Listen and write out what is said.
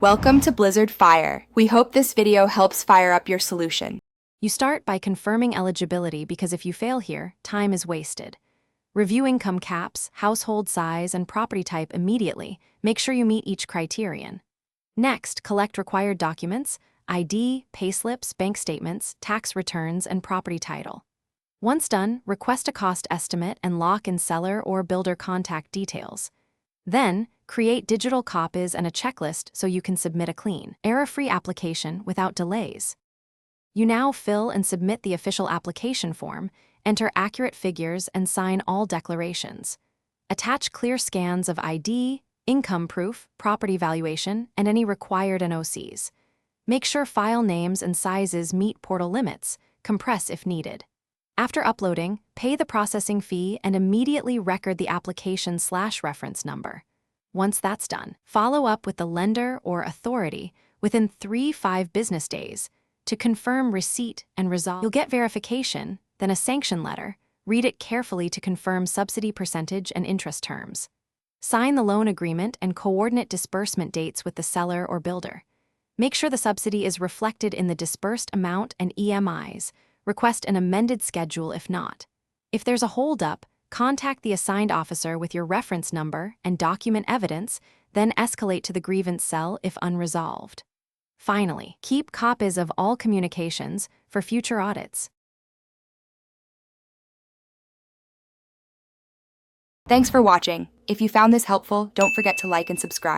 Welcome to Blizzard Fire. We hope this video helps fire up your solution. You start by confirming eligibility because if you fail here, time is wasted. Review income caps, household size, and property type immediately. Make sure you meet each criterion. Next, collect required documents: ID, payslips, bank statements, tax returns, and property title. Once done, request a cost estimate and lock in seller or builder contact details. Then, create digital copies and a checklist so you can submit a clean, error-free application without delays. You now fill and submit the official application form, enter accurate figures, and sign all declarations. Attach clear scans of ID, income proof, property valuation, and any required NOCs. Make sure file names and sizes meet portal limits. Compress if needed. After uploading, pay the processing fee and immediately record the application/reference number. Once that's done, follow up with the lender or authority within 3-5 business days to confirm receipt and resolve. You'll get verification, then a sanction letter. Read it carefully to confirm subsidy percentage and interest terms. Sign the loan agreement and coordinate disbursement dates with the seller or builder. Make sure the subsidy is reflected in the disbursed amount and EMIs. Request an amended schedule if not. If there's a holdup, contact the assigned officer with your reference number and document evidence, then escalate to the grievance cell if unresolved. Finally, keep copies of all communications for future audits. Thanks for watching. If you found this helpful, don't forget to like and subscribe.